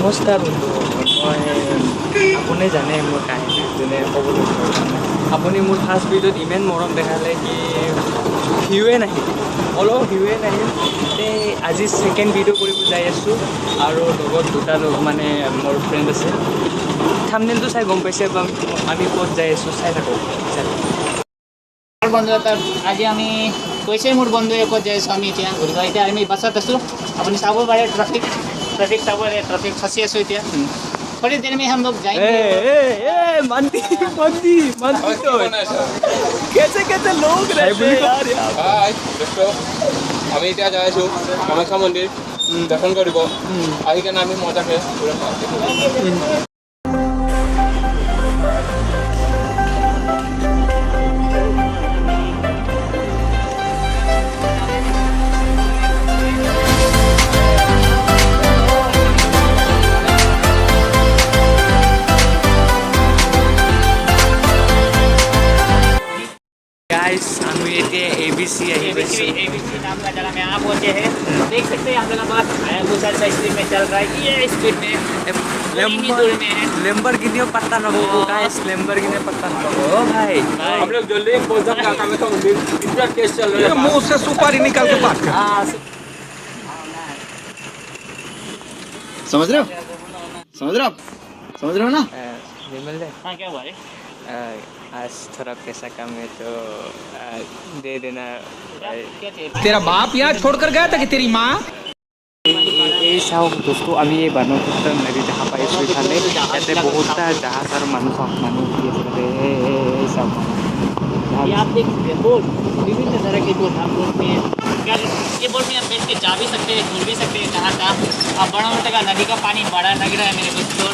নমস্কাৰ বন্ধু মই আপুনি জানে মোৰ কাহিনী যোনে ক'বলৈ আপুনি মোৰ ফাৰ্ষ্ট ভিডিঅ'ত ইমান মৰম দেখালে কি ভিউৱে নাহিল অলপ ভিউৱে নাহিল আজি ছেকেণ্ড ভিডিঅ' কৰিব যাই আছোঁ আৰু লগত দুটা মানে মোৰ ফ্ৰেণ্ড আছে থাম্বনেইলটো চাই গম পাইছে আমি ক'ত যাই আছোঁ চাই থাকক বন্ধু আজি আমি কৈছে মোৰ বন্ধু ক'ত যাই আছোঁ আমি এতিয়া আমি বাছত আছোঁ আপুনি চাব পাৰে ट्रैफिक साबर है ट्रैफिक फंसी है सोई थोड़ी देर में हम लोग जाएंगे मंदी तो कैसे लोग रहते हैं यार हाय दोस्तों আমি এতিয়া যাই আছোঁ কামাখ্যা মন্দিৰ দৰ্শন কৰিব আহি কেনে আমি মজাকৈ गाइस हम ये ABC नाम का जगह में आप पहुंचे हैं देख सकते हैं आप लोग पास हायाबुसा स्पीड में चल रहा है ये स्पीड में लैम्बोर्गिनी पत्ता न हो गाइस लैम्बोर्गिनी पत्ता न हो भाई हम लोग जल्दी पहुंच जाएंगे कामाख्या मंदिर इतना टेस्ट चल रहा है मुंह से सुपारी निकाल के बात कर समझ रहे हो ना विमल हाँ क्या हुआ है आज थोड़ा पैसा कम है तो दे देना तेरा बाप यहाँ छोड़कर गया था कि तेरी माँ এই চাওক বস্তু আমি এই ব্ৰহ্মপুত্ৰ নদী দেখা পাইছোঁ ইফালে ইয়াতে বহুতটা জাহাজ আৰু মানুহ উঠি আছে এই চাওক ये आप देख सकते हैं बोट विभिन्न तरह के बोट हम बोट में क्या ये बोट में आप बैठ के जा भी सकते हैं घूम भी सकते हैं जहाँ का अब बड़ा मोटा का नदी का पानी बड़ा लग रहा है मेरे को तो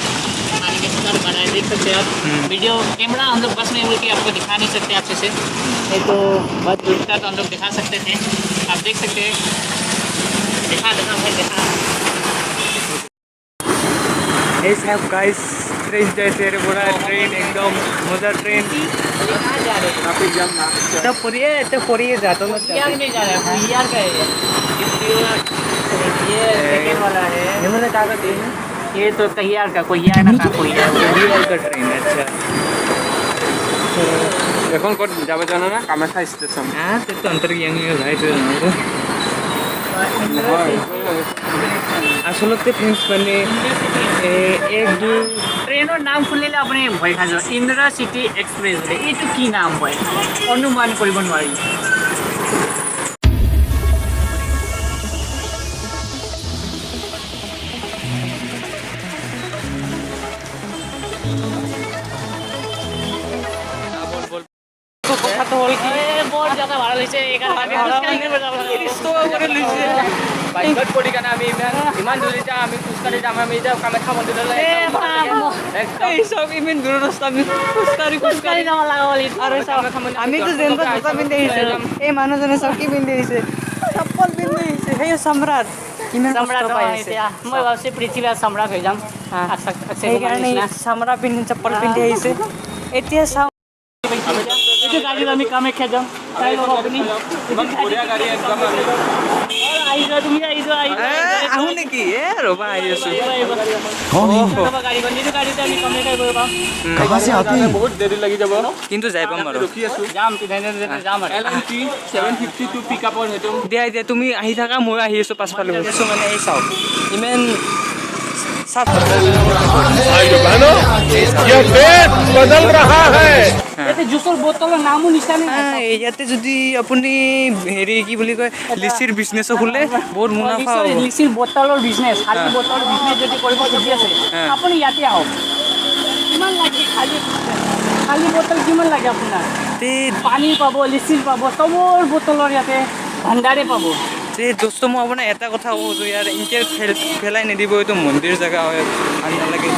पानी का स्तर बड़ा है देख सकते हैं आप वीडियो कैमरा हम लोग बस में बोल के आपको दिखा नहीं सकते अच्छे से ये तो बहुत दूर तक हम लोग दिखा सकते थे आप देख सकते हैं दिखा এই চাওক গাইজ ট্রেন যাইছে রে বড়া ট্রেন একদম মজা ট্রেন ट्रैफिक जाम ना तो पड़िए जाता ना यार में जा रहा है यार का है ये सेकंड वाला है ये मैंने कहा था ये तो कहियार का कोई यार ना कोई यार का ट्रेन अच्छा এখন ক'ত যাব জানো না কামাখ্যা ষ্টেচন हाँ तो अंतर की यंग भाई तो आसलते फ्रेंड्स मैंने एक दो ट्रेनर नाम শুনিলে আপুনি ভয় খাই যাব ইন্দ্ৰা সিটি এক্সপ্ৰেছ বোলে এইটো কি নাম হয় অনুমান কৰিব নোৱাৰি কথা হ'ল কি বৰ জাগা ভাড়া লৈছে এইকাৰণে বাইকত পৰি কাৰণে আমি ইমান দূৰ যাম আমি খোজকাঢ়ি যাম আমি এতিয়া কামাখ্যা মন্দিৰলৈ এই চব ইমান দূৰ ৰাস্তা আমি খোজকাঢ়ি যাব লাগা বুলি আৰু আমিতো যেনেকুৱা জোতা পিন্ধি আহিছোঁ এই মানুহজনে চকী পিন্ধি আহিছে চপ্পল পিন্ধি আহিছে সেই সম্ৰাট ইমান সম্ৰাট কষ্ট পাই আছে মই ভাবছি পৃথিৱীৰ সম্ৰাট হৈ যাম সেইকাৰণে চামৰা পিন্ধি চপ্পল পিন্ধি আহিছে এতিয়া চাওঁ এইটো গাড়ীত আমি কামাখ্যা যাম চাই ল'ব আপুনি ইমান বঢ়িয়া গাড়ী একদম আহিযোৱা তুমি আহিযোৱা আহোঁ নেকি ৰ'বা আহি আছোঁ গাড়ীখন যিটো গাড়ীতে আমি কামাখ্যা গৈ পাম कहाँ से आते हैं বহুত দেৰি লাগি যাব কিন্তু যাই পাম আৰু ৰখি আছোঁ যাম যাম আৰু LNT 752 পিকআপৰ সেইটো দিয়া দিয়া তুমি আহি থাকা মই আহি আছোঁ পাছফালে আছোঁ মানে এই চাওক ইমান साफ ये पेट बदल रहा है ইয়াতে জুচৰ বটলৰ নামো নিচানে ইয়াতে যদি আপুনি হেৰি কি বুলি কয় লিচিৰ বিজনেছো খোলে বহুত মুনাফা হ'ব লিচিৰ বটলৰ বিজনেছ খালী বটলৰ বিজনেছ যদি কৰিব খুজি আছে আপুনি ইয়াতে আহক কিমান লাগে খালী বটল কিমান লাগে আপোনাৰ তে পানী পাব লিচিৰ পাব চবৰ বটলৰ ইয়াতে ভাণ্ডাৰে পাব তে দোস্ত মই আপোনাৰ এটা কথা ক'ব যে ইয়াৰ এনেকৈ পেলাই নিদিব এইটো মন্দিৰ জেগা হয় ভাল নালাগে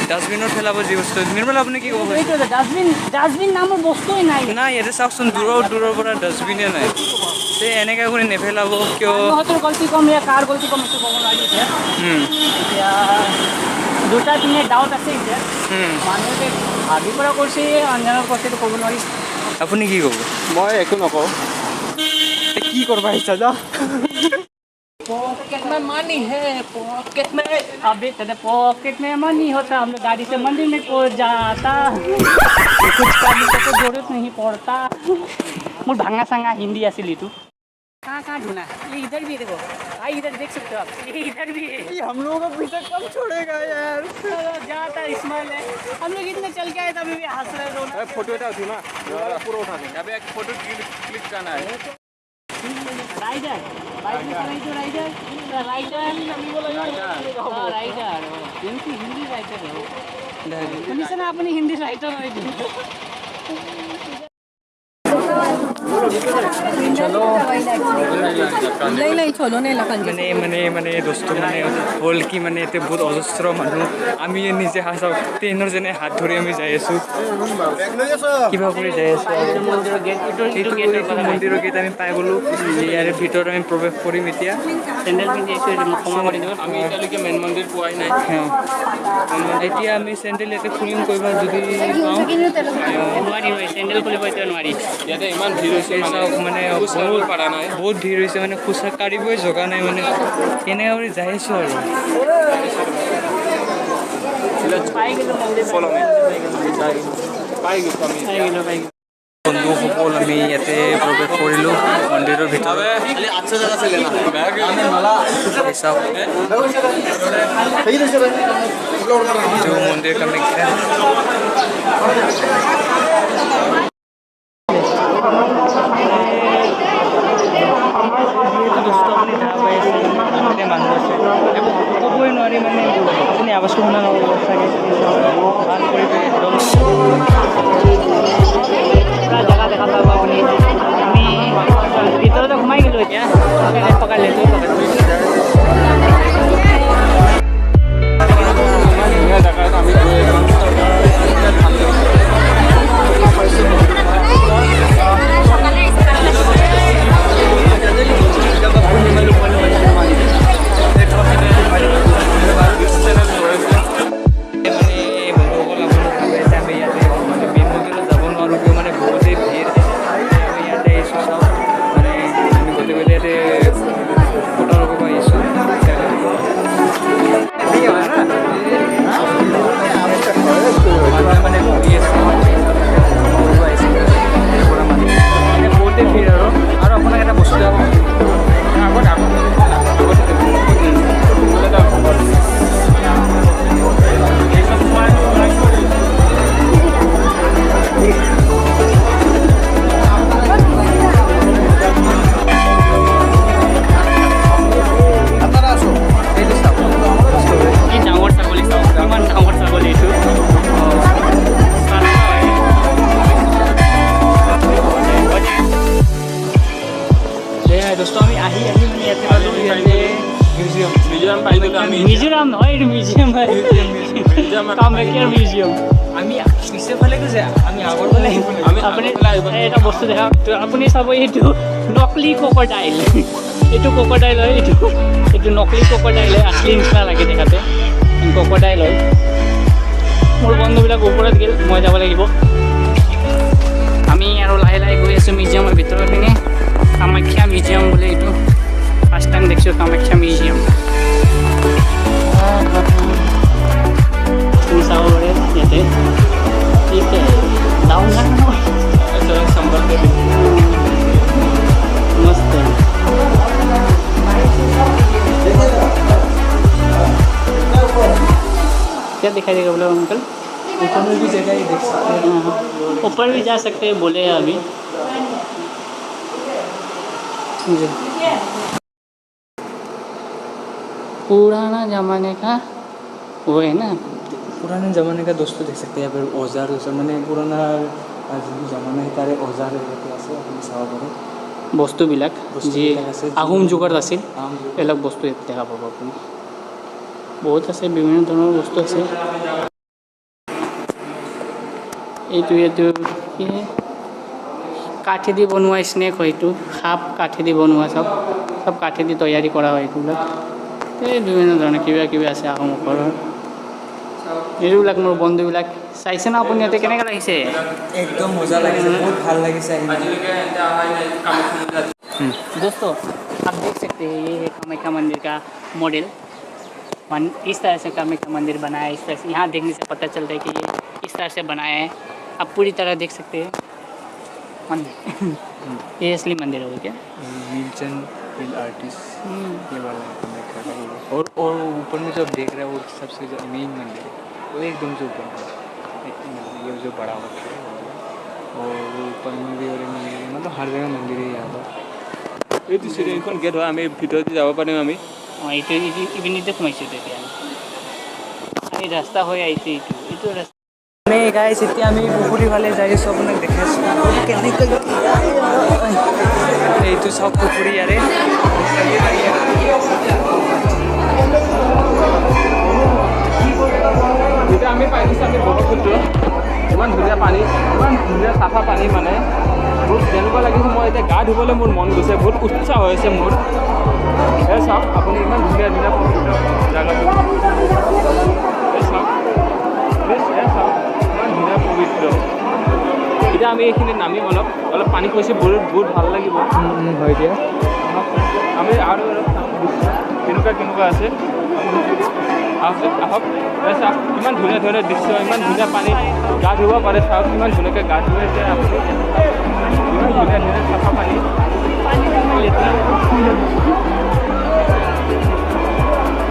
ডাষ্টবিনত পেলাব যি বস্তু নিৰ্মল আপুনি কি ক'ব এইটো ডাষ্টবিন নামৰ বস্তুৱেই নাই নাই ইয়াতে চাওকচোন দূৰৰ পৰা ডাষ্টবিনে নাই তে এনেকৈ কৰি নেপেলাব কিয় মানুহৰ গলতি কম ইয়া কাৰ গলতি কম এইটো ক'ব নোৱাৰি এতিয়া দুটা তিনি ডাউট আছে এতিয়া মানুহে ভাবি পৰা কৰিছে অন্যান্য কৰিছে ক'ব নোৱাৰি আপুনি কি ক'ব মই একো নকওঁ কি কৰিব আহিছা যা कितना में मनी है पॉकेट में अभी तेरे पॉकेट में मनी होता हम लोग गाड़ी से मंदिर में पहुंच जाता कुछ करने की तो जरूरत नहीं पड़ता मुझ भांगा संगा हिंदी ऐसी ली तू कहाँ ढूंढा ये इधर भी है देखो भाई इधर देख सकते हो आप ये इधर भी है हम लोगों का पीछा कब छोड़ेगा यार जाता इस्माइल है हम लोग इतने चल के आए तभी भी हंस रहे दोनों फोटो এটা উঠি না পুরো উঠানে अबे एक फोटो क्लिक करना है राइडर बाइक में rider rider rider Hindi writer हो सुनिए ना अपनी हिंदी राइटर हो नहीं छोलो नहीं लखन মানে দোস্ত মানে হ'ল কি মানে এতিয়া বহুত অজস্ৰ মানুহ আমি নিজে হাঁচাওঁ ট্ৰেইনৰজনে হাত ধৰি আমি যাই আছোঁ কিবা কৰি যাই আছোঁ এইটো মন্দিৰৰ গেট আমি পাই গ'লোঁ ইয়াৰে ভিতৰত আমি প্ৰৱেশ কৰিম এতিয়া চেণ্ডেল পিন্ধি আমি এতিয়ালৈকে মেইন মন্দিৰ পোৱাই নাই এতিয়া আমি চেণ্ডেল ইয়াতে খুলিম কৰিব যদি পাওঁ নোৱাৰি চেণ্ডেল খুলিব এতিয়া নোৱাৰি ইয়াতে ইমান ভিৰ হৈছে চাওক মানে বহুত পাৰা নাই বহুত ভিৰ হৈছে মানে খোজা কাঢ়িবই জগা নাই মানে কেনেকৈ কৰি যাই আছোঁ আৰু পাই গ'লো মন্দিৰ পাই গৈছোঁ আমি বন্ধুসকল আমি ইয়াতে প্ৰৱেশ কৰিলোঁ মন্দিৰৰ ভিতৰত চাওক जो मंदिर कामाख्या মানুহ আছে ক'বই নোৱাৰি মানে আপুনি আৱাজটো শুনা নহ'ব চাগে ভাল পৰিৱেশ একদম জেগা দেখা পাব আপুনি আমি ভিতৰতে সোমাই গ'লোঁ এতিয়া পকাই লৈছোঁ আমি মিউজিয়াম নহয় এইটো মিউজিয়াম হয় কামাখ্যাৰ মিউজিয়াম আমি পিছফালে গৈছে আমি আগৰ ফালে আপুনি এটা বস্তু দেখাওক আপুনি চাব এইটো নকলি ক্ৰক'ডাইল এইটো ক্ৰক'ডাইল হয় এইটো নকলি ক্ৰক'ডাইল হয় আচলি নিচিনা লাগে দেখাতে ক্ৰক'ডাইল হয় মোৰ বন্ধুবিলাক ওপৰত গ'ল মই যাব লাগিব আমি আৰু লাহে লাহে গৈ আছোঁ মিউজিয়ামৰ ভিতৰত পিনে কামাখ্যা মিউজিয়াম বুলি এইটো ফাৰ্ষ্ট টাইম দেখিছোঁ কামাখ্যা মিউজিয়াম তুমি চাব পাৰে ইয়াতে ঠিক ডাউন मस्त है क्या दिखाई देगा बोला अंकल ऊपर में भी जगह ही देख सकते हैं ऊपर भी जा सकते हैं बोले हैं अभी पुराना ज़माने का वो है ना पुराने ज़माने का दोस्तों देख सकते हैं फिर औजार मैंने पुराना जो ज़माना है तारे औजार আছে আপুনি চাব পাৰে বস্তুবিলাক যি আহোম যুগত আছিল আহোম যুগত। এইবিলাক বস্তু ইয়াত দেখা পাব আপুনি বহুত আছে বিভিন্ন ধৰণৰ বস্তু আছে এইটো কি কাঠেদি বনোৱা স্নেক হয় এইটো সাপ কাঠেদি বনোৱা চব কাঠেদি তৈয়াৰী কৰা হয় এইবিলাক এই বিভিন্ন ধৰণৰ কিবা আছে আহোমৰ ঘৰৰ এইবিলাক মোৰ বন্ধুবিলাক চাইছে না আপুনি ইয়াতে কেনেকৈ লাগিছে একদম মজা লাগিছে বহুত ভাল লাগিছে আজিলৈকে অহাই নাই কামাখ্যা দোস্ত आप देख सकते हैं ये है कामाख्या मंदिर का मॉडल। इस तरह से कामाख्या मंदिर बनाया है। इस तरह से यहाँ देखने से पता चलता है कि ये इस तरह से बनाया है। आप पूरी तरह देख सकते हैं मंदिर। ये असली मंदिर होगा क्या? नीलचंद हिल आर्टिस्ट ये वाला है कामाख्या का ये। और ऊपर में जो आप देख रहे हैं वो सबसे जो मेन मंदिर है वो एकदम से ऊपर है। ये जो बड़ा होता है वो वाला। और वो ऊपर में भी और मंदिर है, मतलब हर जगह मंदिर है यहाँ पर। এইটো চিৰিখন গেট হয় আমি ভিতৰতে যাব পাৰিম আমি অঁ এইটো ইভিনিংতে সোমাইছোঁ তেতিয়া আমি ৰাস্তা হৈ আহিছোঁ এইটো ৰাস্তা মানে গাইছ এতিয়া আমি পুখুৰী ফালে যাই আছোঁ আপোনাক দেখাইছোঁ কেনেকৈ এইটো চব পুখুৰী ইয়াৰে এতিয়া আমি পাই গৈছোঁ আমি ব্ৰহ্মপুত্ৰ ইমান ধুনীয়া পানী ইমান ধুনীয়া চাফা পানী মানে বহুত যেনেকুৱা লাগিছে মই এতিয়া গা ধুবলৈ মোৰ মন গৈছে বহুত উৎসাহ হৈ আছে মোৰ এই চাওক আপুনি ইমান ধুনীয়া ধুনীয়া পবিত্ৰ জেগাটো এই চাওক এই চাওক ইমান ধুনীয়া পবিত্ৰ এতিয়া আমি এইখিনিত নামিম অলপ পানী খচি বহুত ভাল লাগিব হয় দিয়া আমি আৰু অলপ কেনেকুৱা কেনেকুৱা আছে আহক চাওক কিমান ধুনীয়া ধুনীয়া দৃশ্য ইমান ধুনীয়া পানী গা ধুব পাৰে চাওক কিমান ধুনীয়াকৈ গা ধুৱাইছে আপুনি ইমান ধুনীয়া ধুনীয়া চাফা পানী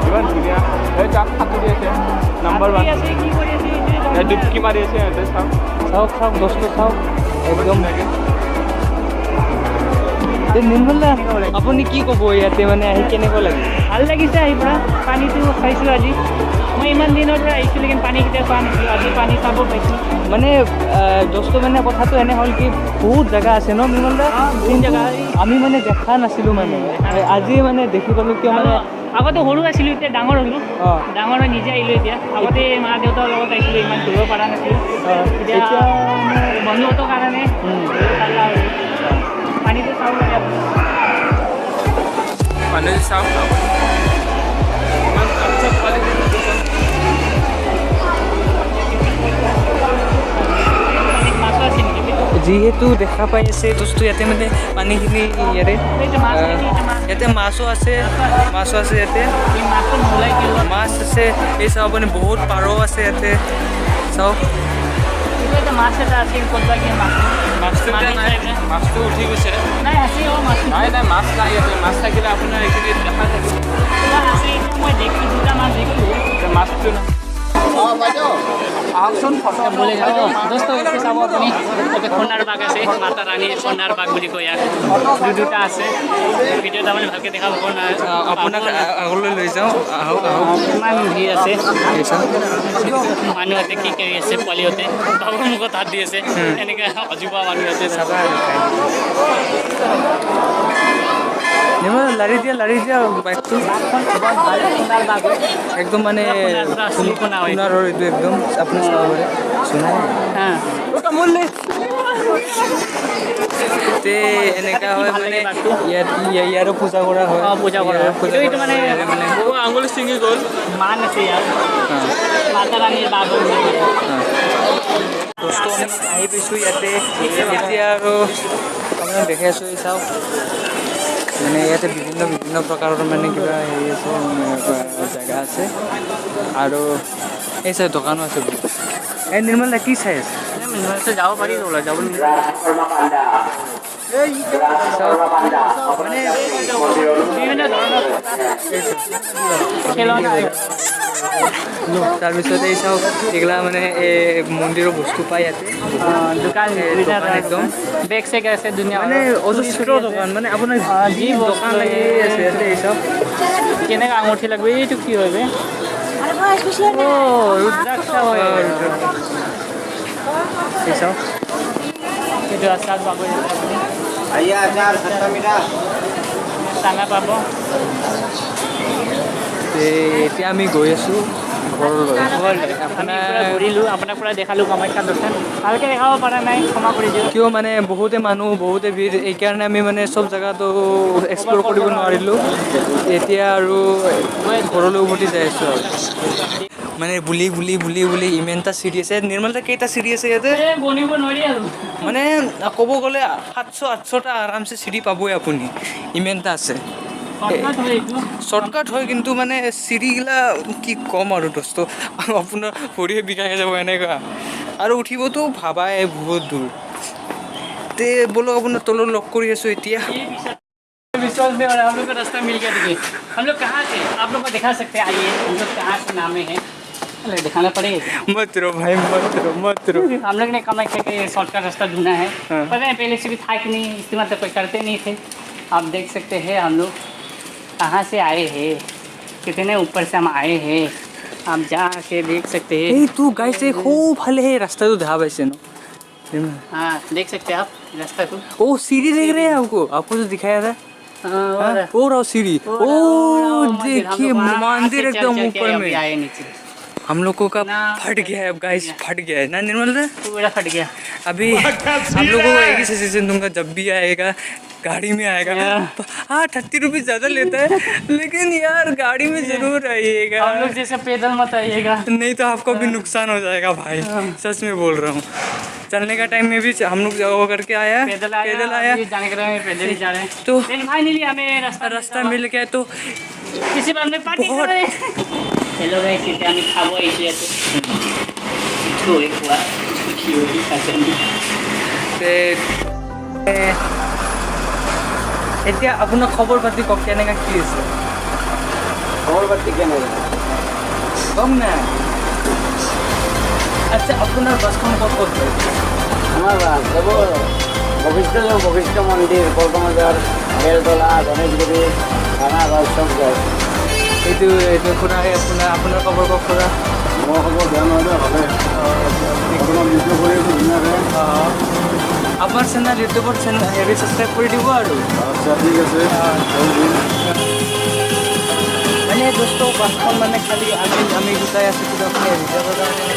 ইমান ধুনীয়া এই তাক সাঁতুৰি আছে নাম্বাৰ 1 ডুবকি মাৰি আছে সিহঁতে চাওক চাওক চাওক বস্তু চাওক একদম নিৰ্মল দা আপুনি কি ক'ব ইয়াতে মানে আহি কেনেকুৱা লাগে ভাল লাগিছে আহি পৰা পানীটো চাইছোঁ আজি মই ইমান দিনৰ পৰা আহিছোঁ লেকিন পানী কেতিয়া চোৱা নাছিলোঁ আজি পানী চাব পাইছোঁ মানে দোস্তো মানে কথাটো এনে হ'ল কি বহুত জেগা আছে ন নিৰ্মল দা বহুত জেগা আমি মানে দেখা নাছিলোঁ মানে আজি মানে দেখি পালোঁ কিয় মানে আগতে সৰু আছিলোঁ এতিয়া ডাঙৰ হ'লোঁ অঁ ডাঙৰ হৈ নিজে আহিলোঁ এতিয়া আগতে মা দেউতাৰ লগত আহিছিলোঁ ইমান ঘূৰিব পৰা নাছিলোঁ এতিয়া বন্ধুহঁতৰ কাৰণে ভাল আৰু পানীটো চাব লাগে আপুনি পানী চাওক ইমান আচ্ছা কোৱালিটি মাছো আছে নেকি যিহেতু দেখা পাই আছে বস্তু ইয়াতে মানে পানীখিনি ইয়াৰে ইয়াতে মাছো আছে ইয়াতে এই মাছটো নোলাই কি মাছ আছে এই চাওক আপুনি বহুত পাৰ আছে ইয়াতে চাওক এটা মাছ এটা আছে ক'তবা কি মাছটো এতিয়া নাই মাছটো উঠি গৈছে নাই আছে মাছ নাই নাই মাছ নাই ইয়াতে মাছ থাকিলে আপোনাৰ এইখিনি দেখা থাকিব আছে মই দেখিছোঁ দুটা মাছ দেখিলোঁ মাছটো নাই আহকচোন ফটো বলে যাওঁ দোস্ত এইটো চাব আপুনি তাতে কন্যাৰ বাঘ আছে মাতা ৰাণীৰ কন্যাৰ বাঘ বুলি কয় ইয়াক দুটা আছে ভিডিঅ'ত আপুনি ভালকৈ দেখাব আপোনাক আগলৈ লৈ যাওঁ আহক আহক কিমান ভিৰ আছে এই চাওক মানুহহঁতে কি কৰি আছে পোৱালিহঁতে বাবুৰ মুখত হাত দি আছে এনেকৈ অজুবা মানুহহঁতে চাবা লাৰি দিয়া বাইকটো একদম মানে সোণাৰৰ এইটো একদম আপুনি চাব পাৰে সোণাৰ তে এনেকা হয় মানে ইয়াৰো পূজা কৰা হয় পূজা কৰা এইটো মানে আঙুলি ছিঙি গ'ল মান আছে ইয়াৰ মাতা ৰাণীৰ বাঘ বস্তু আমি আহি পাইছোঁ ইয়াতে এতিয়া আৰু আপোনাক দেখাই আছোঁ এই চাওক মানে ইয়াতে বিভিন্ন প্ৰকাৰৰ মানে কিবা হেৰি আছে জেগা আছে আৰু এই চাই দোকানো আছে বহুত এই নিৰ্মল দা কি চাই আছে যাব পাৰি ওলাই যাব মানে বিভিন্ন ধৰণৰ খেলনা তাৰপিছত এই চাওক এইগিলা মানে এই মন্দিৰৰ বস্তু পায় ইয়াতে দোকান একদম বেগ চেগ আছে ধুনীয়া মানে অজস্ৰ দোকান মানে আপোনাৰ যি দোকান লাগি আছে ইয়াতে এই চাওক কেনেকৈ আঙুঠি লাগবে এইটো কি হয় ৰুদ্ৰাক্ষ হয় এই চাওক এইটো আচাৰ পাব চানা পাব এতিয়া আমি গৈ আছোঁ ঘৰলৈ ঘূৰিলোঁ আপোনাক পৰা দেখালোঁ কামাখ্যা দৰ্শন ভালকৈ দেখাব পৰা নাই ক্ষমা কৰি দিওঁ কিয় মানে বহুতে মানুহ বহুতে ভিৰ এইকাৰণে আমি মানে চব জেগাটো এক্সপ্ল'ৰ কৰিব নোৱাৰিলোঁ এতিয়া আৰু ঘৰলৈ উভতি যাই আছোঁ আৰু মানে বুলি ইমানটা চিৰি আছে নিৰ্মলতা কেইটা চিৰি আছে ইয়াতে বনিব নোৱাৰি আৰু মানে ক'ব গ'লে 700-800টা আৰামছে চিৰি পাবই আপুনি ইমানটা আছে শৰ্টকাট হয় একটু শ্বৰ্টকাট হয় কিন্তু মানে চিৰিগিলা কি ক'ম আৰু দোস্ত আপোনাৰ ভৰিয়ে বিকাই যাব এনেকুৱা আৰু উঠিবতো ভাবাই বহুত দূৰ তে বোলো আপোনাৰ তলত লগ কৰি আছোঁ এতিয়া ये विश्वास नहीं हो रहा है, हम लोग का रास्ता मिल गया। देखिए हम लोग कहाँ थे, आप लोग को दिखा सकते हैं। आइए हम लोग कहाँ से नामे हैं, अरे दिखाना पड़ेगा क्या? मत रो भाई मत रो हम लोग ने कमाई करके शॉर्टकट रास्ता ढूंढा है। हाँ। पता नहीं पहले से भी था कि नहीं, इस्तेमाल तो कोई करते नहीं थे। आप देख सकते हैं हम लोग कहाँ से आए हैं, कितने ऊपर से हम आए हैं, आप जाके देख सकते हैं। এই তো গাইছে খুব ভালে সেই ৰাস্তাটো দেখা পাইছে ন हाँ देख सकते हैं आप रास्ता को। ओ सीढ़ी देख रहे हैं आपको जो दिखाया था हाँ, हाँ, ओ रहा सीढ़ी ओ देखिए मंदिर एकदम ऊपर में आए नीचे हम लोगों का ना, फट गया है अब गाइस फट गया है ना निर्मल दा पूरा फट गया। अभी हम लोगों को एक ही सजेशन दूंगा जब भी आएगा गाड़ी में आएगा हाँ 30 रुपये ज़्यादा लेता है लेकिन यार गाड़ी में ज़रूर आइएगा हम लोग जैसे पैदल मत आइएगा। नहीं तो आपको भी नुकसान हो जाएगा भाई सच में बोल रहा हूँ चलने का टाइम में भी हम लोग वो करके आया पैदल पैदल आया आया अभी जाने के रहे पैदल ही जा रहे हैं। तो लेकिन फाइनली हमें रास्ता मिल गया तो किसी बार में पार्टी बहुत- कर रहे हैं। हेलो गाइस इथे आम्ही खाबो इथे तो एक बार खियोरी खाते তে এতিয়া আপোনাৰ খবৰ পাতি কওক কেনেকৈ কি আছে খবৰ পাতি কেনেকৈ কম না আচ্ছা আপোনাৰ বাছখন ক'ত ক'ত যায় আমাৰ যাব বশিষ্ঠ মন্দিৰ কলকামাজাৰ বেলতলা গণেশগুৰি খানাগাঁও চব যায় এইটো খুৰা আপোনাৰ খবৰ কওক খুৰা মোৰ খবৰ বেয়া নহয় দে ভালে আপোনাৰ ভিডিঅ' কৰি আছোঁ ধুনীয়াকৈ আপোনাৰ চেনেল ইউটিউবত হেৰি ছাবস্ক্ৰাইব কৰি দিব আৰু আচ্ছা ঠিক আছে মানে দোস্ত বাছখন মানে খালি আমি গোটাই আছোঁ কিন্তু আপুনি ৰিজাৰ্ভৰ কাৰণে